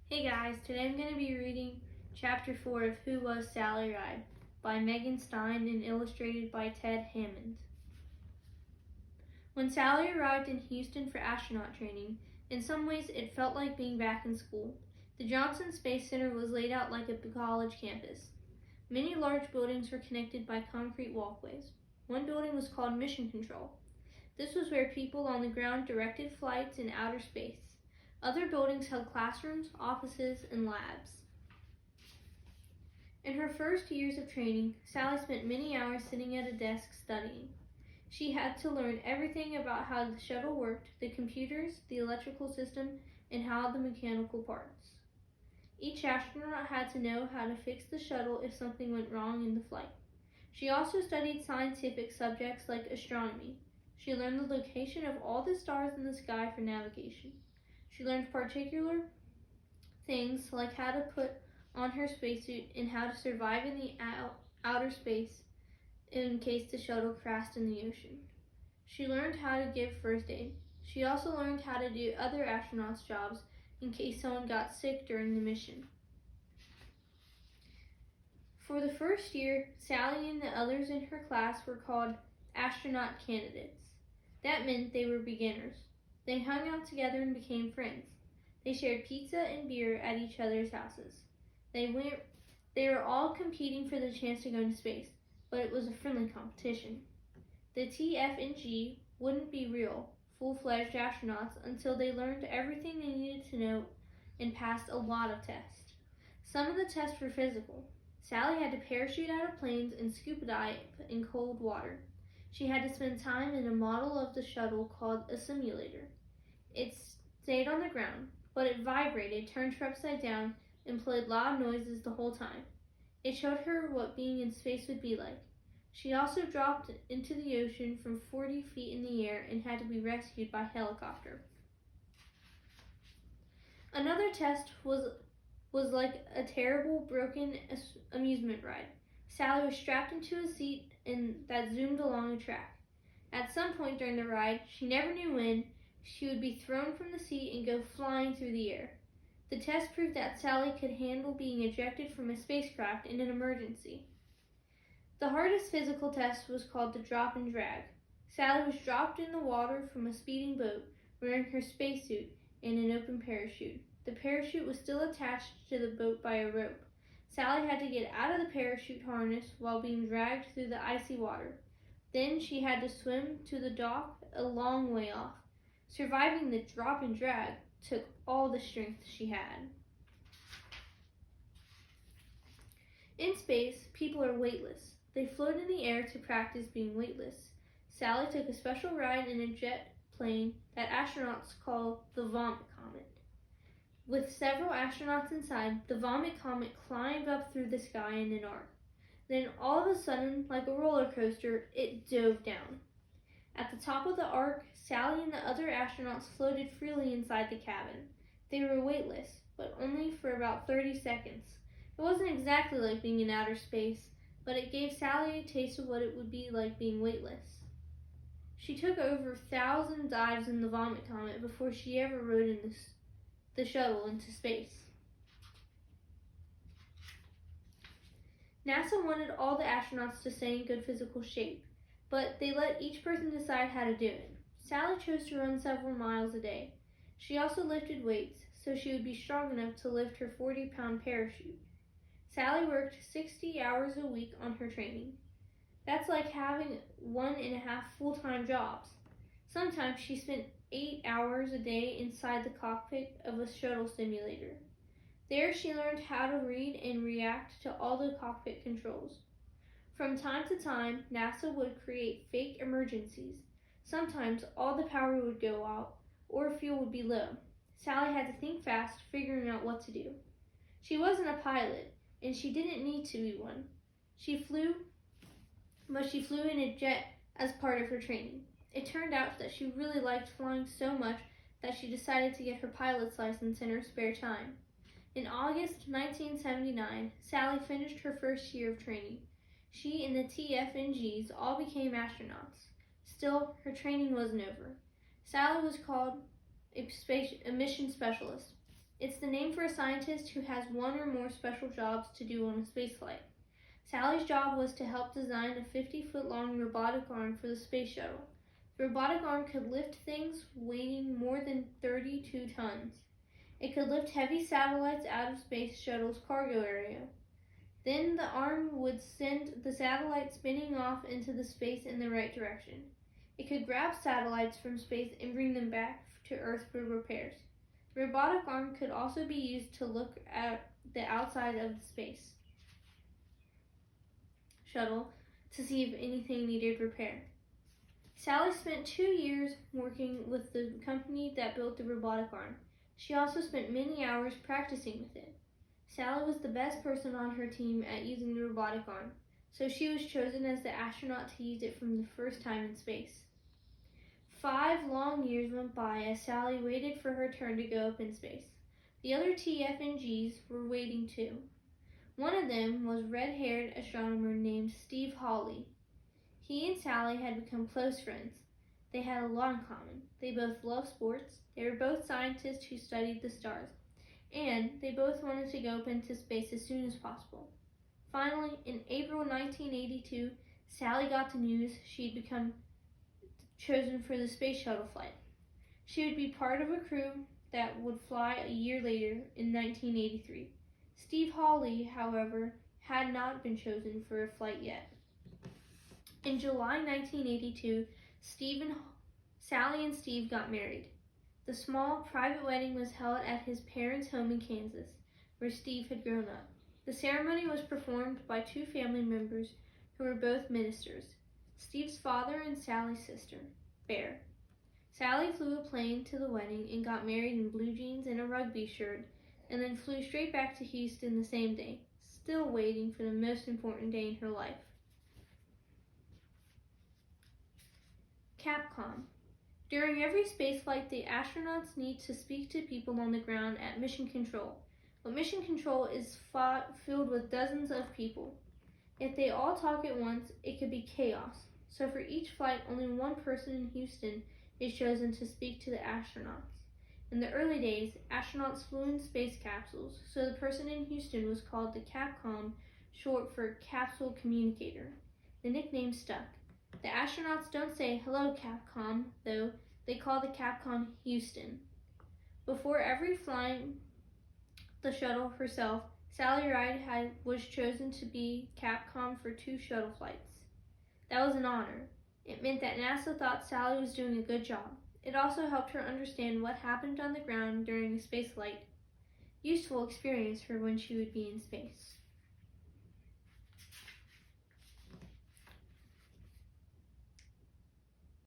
Hey guys, today I'm going to be reading Chapter 4 of Who Was Sally Ride by Megan Stein and illustrated by Ted Hammond. When Sally arrived in Houston for astronaut training, in some ways it felt like being back in school. The Johnson Space Center was laid out like a college campus. Many large buildings were connected by concrete walkways. One building was called Mission Control. This was where people on the ground directed flights in outer space. Other buildings held classrooms, offices, and labs. In her first years of training, Sally spent many hours sitting at a desk studying. She had to learn everything about how the shuttle worked, the computers, the electrical system, and how the mechanical parts. Each astronaut had to know how to fix the shuttle if something went wrong in the flight. She also studied scientific subjects like astronomy. She learned the location of all the stars in the sky for navigation. She learned particular things like how to put on her spacesuit and how to survive in the outer space in case the shuttle crashed in the ocean. She learned how to give first aid. She also learned how to do other astronauts' jobs in case someone got sick during the mission. For the first year, Sally and the others in her class were called astronaut candidates. That meant they were beginners. They hung out together and became friends. They shared pizza and beer at each other's houses. They were all competing for the chance to go into space, but it was a friendly competition. The TF&G wouldn't be real, full-fledged astronauts until they learned everything they needed to know and passed a lot of tests. Some of the tests were physical. Sally had to parachute out of planes and scuba dive in cold water. She had to spend time in a model of the shuttle called a simulator. It stayed on the ground, but it vibrated, turned her upside down, and played loud noises the whole time. It showed her what being in space would be like. She also dropped into the ocean from 40 feet in the air and had to be rescued by helicopter. Another test was like a terrible broken amusement ride. Sally was strapped into a seat that zoomed along a track. At some point during the ride, she never knew when, she would be thrown from the seat and go flying through the air. The test proved that Sally could handle being ejected from a spacecraft in an emergency. The hardest physical test was called the drop and drag. Sally was dropped in the water from a speeding boat, wearing her spacesuit and an open parachute. The parachute was still attached to the boat by a rope. Sally had to get out of the parachute harness while being dragged through the icy water. Then she had to swim to the dock a long way off. Surviving the drop and drag took all the strength she had. In space, people are weightless. They float in the air to practice being weightless. Sally took a special ride in a jet plane that astronauts call the Vomit Comet. With several astronauts inside, the Vomit Comet climbed up through the sky in an arc. Then all of a sudden, like a roller coaster, it dove down. At the top of the arc, Sally and the other astronauts floated freely inside the cabin. They were weightless, but only for about 30 seconds. It wasn't exactly like being in outer space, but it gave Sally a taste of what it would be like being weightless. She took over 1,000 dives in the Vomit Comet before she ever rode in the shuttle into space. NASA wanted all the astronauts to stay in good physical shape, but they let each person decide how to do it. Sally chose to run several miles a day. She also lifted weights, so she would be strong enough to lift her 40-pound parachute. Sally worked 60 hours a week on her training. That's like having 1.5 full-time jobs. Sometimes she spent 8 hours a day inside the cockpit of a shuttle simulator. There she learned how to read and react to all the cockpit controls. From time to time, NASA would create fake emergencies. Sometimes all the power would go out or fuel would be low. Sally had to think fast, figuring out what to do. She wasn't a pilot, and she didn't need to be one. She flew in a jet as part of her training. It turned out that she really liked flying so much that she decided to get her pilot's license in her spare time. In August 1979, Sally finished her first year of training. She and the TF&Gs all became astronauts. Still, her training wasn't over. Sally was called a mission specialist. It's the name for a scientist who has one or more special jobs to do on a spaceflight. Sally's job was to help design a 50-foot-long robotic arm for the space shuttle. The robotic arm could lift things weighing more than 32 tons. It could lift heavy satellites out of space shuttle's cargo area. Then the arm would send the satellite spinning off into the space in the right direction. It could grab satellites from space and bring them back to Earth for repairs. The robotic arm could also be used to look at the outside of the space shuttle to see if anything needed repair. Sally spent 2 years working with the company that built the robotic arm. She also spent many hours practicing with it. Sally was the best person on her team at using the robotic arm, so she was chosen as the astronaut to use it from the first time in space. 5 long years went by as Sally waited for her turn to go up in space. The other TFNGs were waiting too. One of them was red-haired astronomer named Steve Hawley. He and Sally had become close friends. They had a lot in common. They both loved sports, they were both scientists who studied the stars, and they both wanted to go up into space as soon as possible. Finally, in April 1982, Sally got the news she'd become chosen for the space shuttle flight. She would be part of a crew that would fly a year later in 1983. Steve Hawley, however, had not been chosen for a flight yet. In July 1982, Sally and Steve got married. The small, private wedding was held at his parents' home in Kansas, where Steve had grown up. The ceremony was performed by 2 family members who were both ministers, Steve's father and Sally's sister, Bear. Sally flew a plane to the wedding and got married in blue jeans and a rugby shirt, and then flew straight back to Houston the same day, still waiting for the most important day in her life. Capcom. During every spaceflight, the astronauts need to speak to people on the ground at Mission Control. But Mission Control is filled with dozens of people. If they all talk at once, it could be chaos. So for each flight, only one person in Houston is chosen to speak to the astronauts. In the early days, astronauts flew in space capsules, so the person in Houston was called the Capcom, short for Capsule Communicator. The nickname stuck. The astronauts don't say, "Hello, Capcom," though. They call the Capcom Houston. Before every flying the shuttle herself, Sally Ride was chosen to be Capcom for 2 shuttle flights. That was an honor. It meant that NASA thought Sally was doing a good job. It also helped her understand what happened on the ground during a spaceflight. Useful experience for when she would be in space.